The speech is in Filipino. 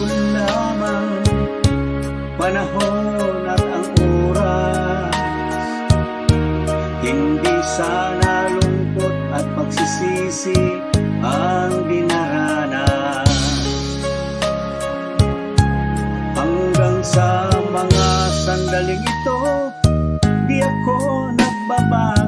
kung lamang panahon at ang oras. Hindi sana lungkot at pagsisisi ang dinaranas. Hanggang sa mga sandaling ito, di ako nagbaba